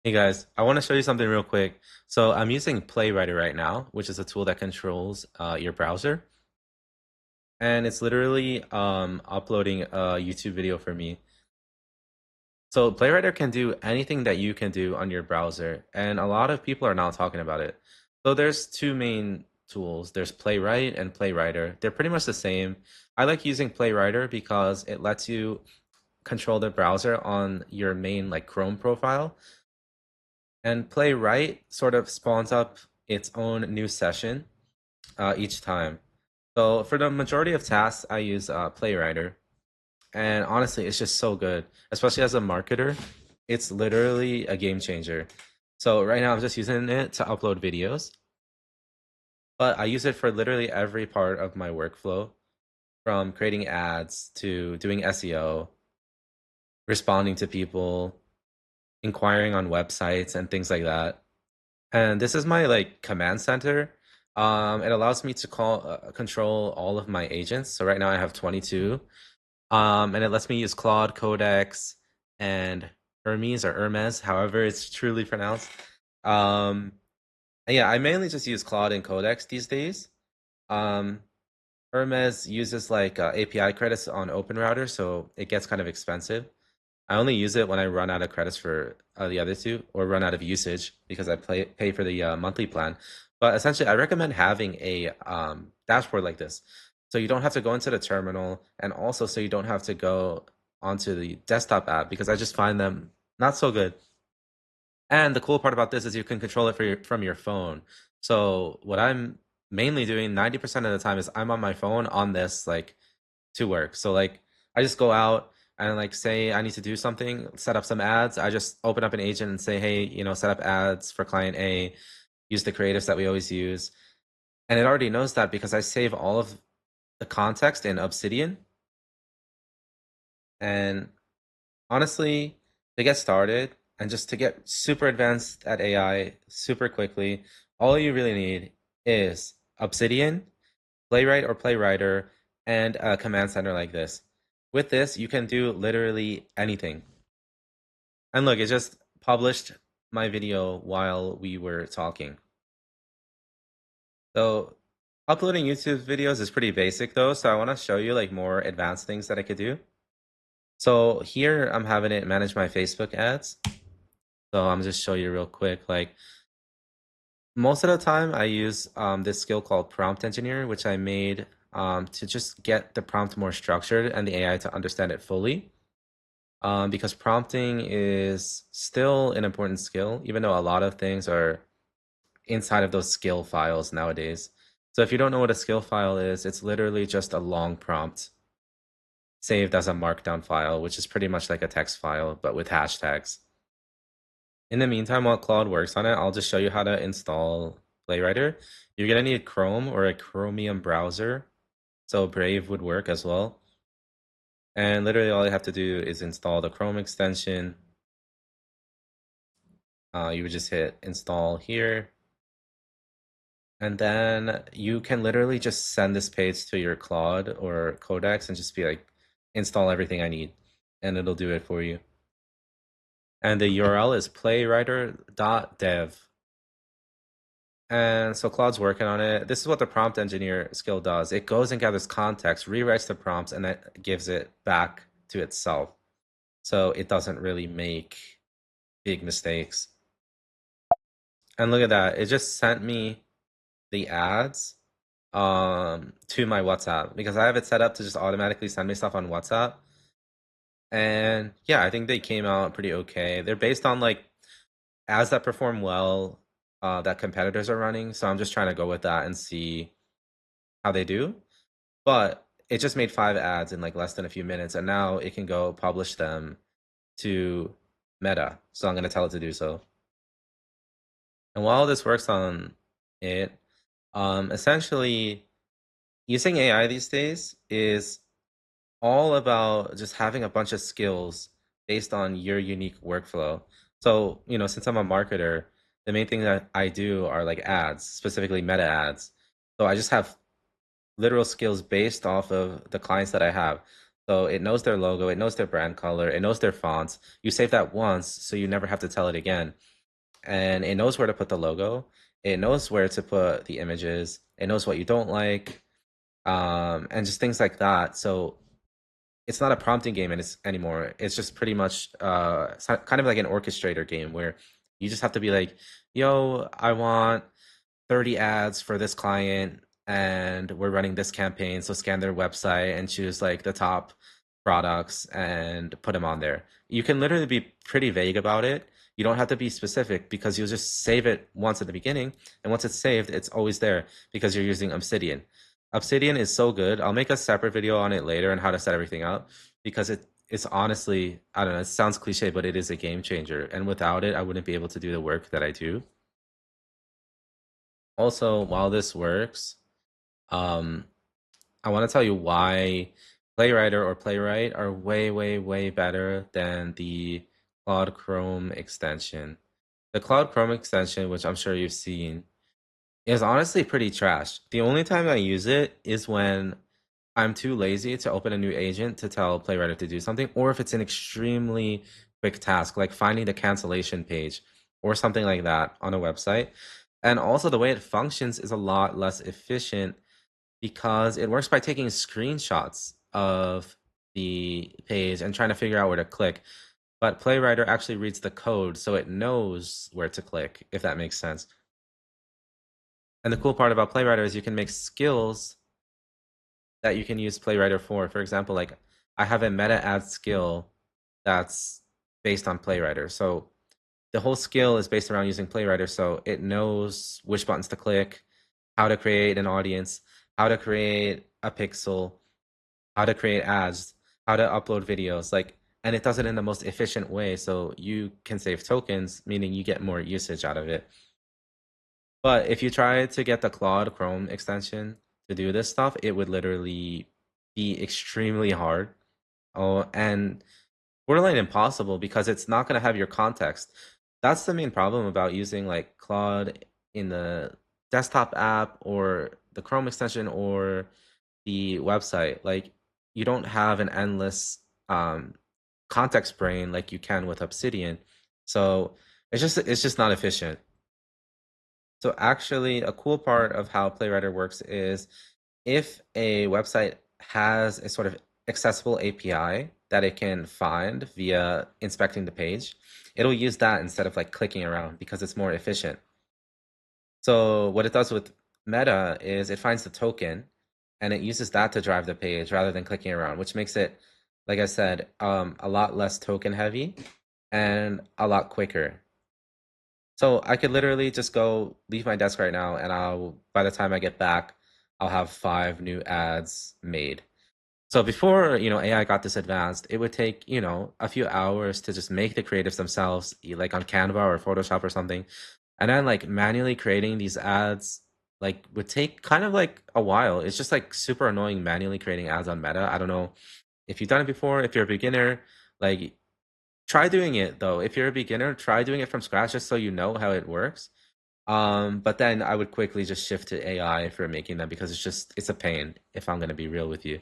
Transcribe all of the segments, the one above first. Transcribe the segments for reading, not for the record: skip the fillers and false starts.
Hey guys, I want to show you something real quick. So I'm using Playwriter right now, which is a tool that controls your browser. And it's literally uploading a YouTube video for me. So Playwriter can do anything that you can do on your browser, and a lot of people are now talking about it. So there's two main tools. There's Playwright and Playwriter. They're pretty much the same. I like using Playwriter because it lets you control the browser on your main like Chrome profile. And Playwright sort of spawns up its own new session each time. So for the majority of tasks, I use Playwriter. And honestly, it's just so good, especially as a marketer. It's literally a game changer. So right now, I'm just using it to upload videos, but I use it for literally every part of my workflow, from creating ads to doing SEO, responding to people, inquiring on websites, and things like that. And this is my like command center. It allows me to control all of my agents. So right now I have 22. And it lets me use Claude, Codex, and Hermes, however it's truly pronounced. Um, and yeah, I mainly just use Claude and Codex these days. Um, Hermes uses like API credits on OpenRouter, so it gets kind of expensive. I only use it when I run out of credits for the other two or run out of usage because I pay for the monthly plan. But essentially, I recommend having a dashboard like this. So you don't have to go into the terminal, and also so you don't have to go onto the desktop app because I just find them not so good. And the cool part about this is you can control it from your phone. So what I'm mainly doing 90% of the time is I'm on my phone on this like to work. So like I just go out and like say I need to do something, set up some ads. I just open up an agent and say, hey, set up ads for client A, use the creatives that we always use. And it already knows that because I save all of the context in Obsidian. And honestly, to get started and just to get super advanced at AI super quickly, all you really need is Obsidian, Playwright or Playwriter, and a command center like this. With this, you can do literally anything. And look, it just published my video while we were talking. So uploading YouTube videos is pretty basic though, so I want to show you like more advanced things that I could do. So here I'm having it manage my Facebook ads. So I'm just show you real quick. Like most of the time I use this skill called prompt engineer, which I made to just get the prompt more structured and the AI to understand it fully. Because prompting is still an important skill, even though a lot of things are inside of those skill files nowadays. So if you don't know what a skill file is, it's literally just a long prompt saved as a markdown file, which is pretty much like a text file, but with hashtags. In the meantime, while Claude works on it, I'll just show you how to install Playwriter. You're gonna need Chrome or a Chromium browser, so Brave would work as well. And literally all you have to do is install the Chrome extension. You would just hit install here. And then you can literally just send this page to your Claude or Codex and just be like, install everything I need, and it'll do it for you. And the URL is playwriter.dev. And so Claude's working on it. This is what the prompt engineer skill does. It goes and gathers context, rewrites the prompts, and then gives it back to itself. So it doesn't really make big mistakes. And look at that. It just sent me the ads to my WhatsApp because I have it set up to just automatically send me stuff on WhatsApp. And yeah, I think they came out pretty okay. They're based on like ads that perform well that competitors are running. So I'm just trying to go with that and see how they do. But it just made 5 ads in like less than a few minutes, and now it can go publish them to Meta. So I'm going to tell it to do so. And while this works on it, essentially using AI these days is all about just having a bunch of skills based on your unique workflow. So, since I'm a marketer, the main thing that I do are like ads, specifically meta ads. So I just have literal skills based off of the clients that I have. So it knows their logo, it knows their brand color, it knows their fonts. You save that once, so you never have to tell it again. And it knows where to put the logo. It knows where to put the images. It knows what you don't like, and just things like that. So it's not a prompting game anymore. It's just pretty much kind of like an orchestrator game where you just have to be like, yo, I want 30 ads for this client and we're running this campaign. So scan their website and choose like the top products and put them on there. You can literally be pretty vague about it. You don't have to be specific because you'll just save it once at the beginning. And once it's saved, it's always there because you're using Obsidian. Obsidian is so good. I'll make a separate video on it later on how to set everything up because it's honestly, I don't know, it sounds cliche, but it is a game changer. And without it, I wouldn't be able to do the work that I do. Also, while this works, um, I want to tell you why Playwriter or Playwright are way, way, way better than the Claude Chrome extension. The Claude Chrome extension, which I'm sure you've seen, is honestly pretty trash. The only time I use it is when I'm too lazy to open a new agent to tell Playwriter to do something, or if it's an extremely quick task, like finding the cancellation page or something like that on a website. And also, the way it functions is a lot less efficient because it works by taking screenshots of the page and trying to figure out where to click. But Playwriter actually reads the code, so it knows where to click, if that makes sense. And the cool part about Playwriter is you can make skills that you can use Playwriter for. For example, like I have a meta ad skill that's based on Playwriter. So the whole skill is based around using Playwriter. So it knows which buttons to click, how to create an audience, how to create a pixel, how to create ads, how to upload videos, like, and it does it in the most efficient way. So you can save tokens, meaning you get more usage out of it. But if you try to get the Claude Chrome extension to do this stuff, it would literally be extremely hard. Oh, and borderline impossible because it's not going to have your context. That's the main problem about using like Claude in the desktop app or the Chrome extension or the website. Like you don't have an endless context brain like you can with Obsidian. So it's just not efficient. So actually, a cool part of how Playwriter works is if a website has a sort of accessible API that it can find via inspecting the page, it'll use that instead of like clicking around because it's more efficient. So what it does with Meta is it finds the token and it uses that to drive the page rather than clicking around, which makes it, like I said, a lot less token heavy and a lot quicker. So I could literally just go leave my desk right now, and by the time I get back, I'll have 5 new ads made. So before, AI got this advanced, it would take, a few hours to just make the creatives themselves, like on Canva or Photoshop or something. And then like manually creating these ads like would take kind of like a while. It's just like super annoying manually creating ads on Meta. I don't know if you've done it before, if you're a beginner, like try doing it though. If you're a beginner, try doing it from scratch just so you know how it works. But then I would quickly just shift to AI for making them because it's a pain if I'm gonna be real with you.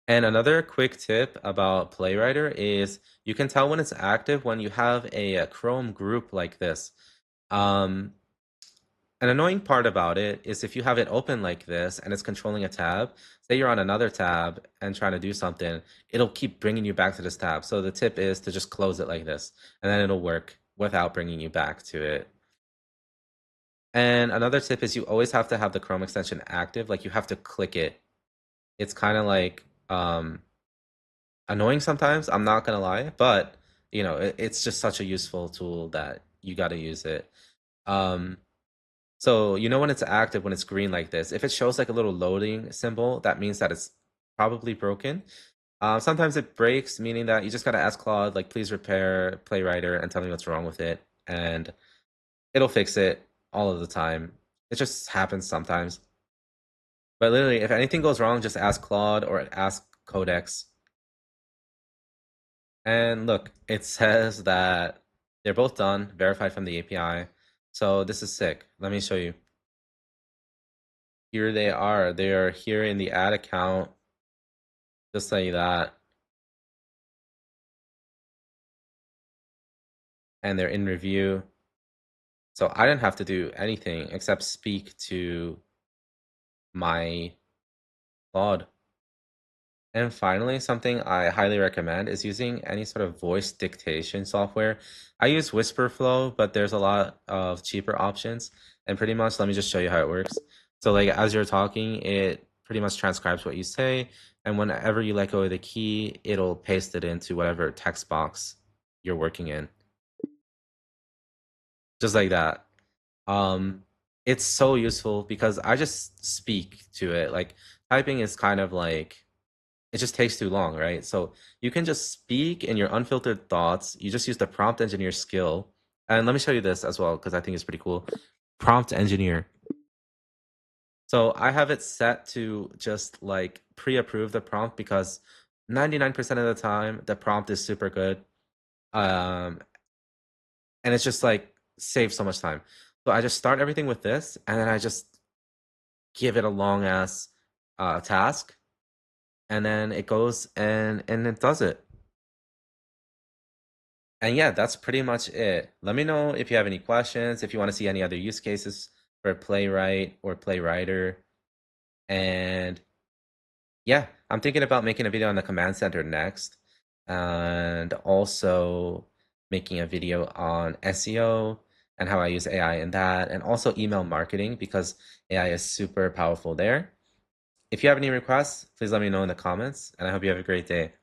And another quick tip about Playwriter is you can tell when it's active when you have a Chrome group like this. Um, an annoying part about it is if you have it open like this and it's controlling a tab, say you're on another tab and trying to do something, it'll keep bringing you back to this tab. So the tip is to just close it like this, and then it'll work without bringing you back to it. And another tip is you always have to have the Chrome extension active, like you have to click it. It's kind of like annoying sometimes, I'm not gonna lie, but it's just such a useful tool that you got to use it. Um, So when it's active when it's green like this. If it shows like a little loading symbol, that means that it's probably broken. Sometimes it breaks, meaning that you just gotta ask Claude, like, please repair Playwriter and tell me what's wrong with it, and it'll fix it all of the time. It just happens sometimes. But literally, if anything goes wrong, just ask Claude or ask Codex. And look, it says that they're both done, verified from the API. So this is sick. Let me show you. Here they are. They are here in the ad account. just like that. And they're in review. So I didn't have to do anything except speak to my Claude. And finally, something I highly recommend is using any sort of voice dictation software. I use Whisperflow, but there's a lot of cheaper options. And pretty much, let me just show you how it works. So like as you're talking, it pretty much transcribes what you say. And whenever you let go of the key, it'll paste it into whatever text box you're working in. Just like that. Um, it's so useful because I just speak to it. Like typing is kind of like it just takes too long, right? So you can just speak in your unfiltered thoughts. You just use the prompt engineer skill. And let me show you this as well, because I think it's pretty cool. Prompt engineer. So I have it set to just like pre-approve the prompt because 99% of the time the prompt is super good. Um, and it's just like saves so much time. So I just start everything with this, and then I just give it a long ass task, and then it goes and it does it. And yeah, that's pretty much it. Let me know if you have any questions, if you want to see any other use cases for Playwright or Playwriter. And yeah, I'm thinking about making a video on the command center next, and also making a video on SEO and how I use AI in that, and also email marketing because AI is super powerful there. If you have any requests, please let me know in the comments, and I hope you have a great day.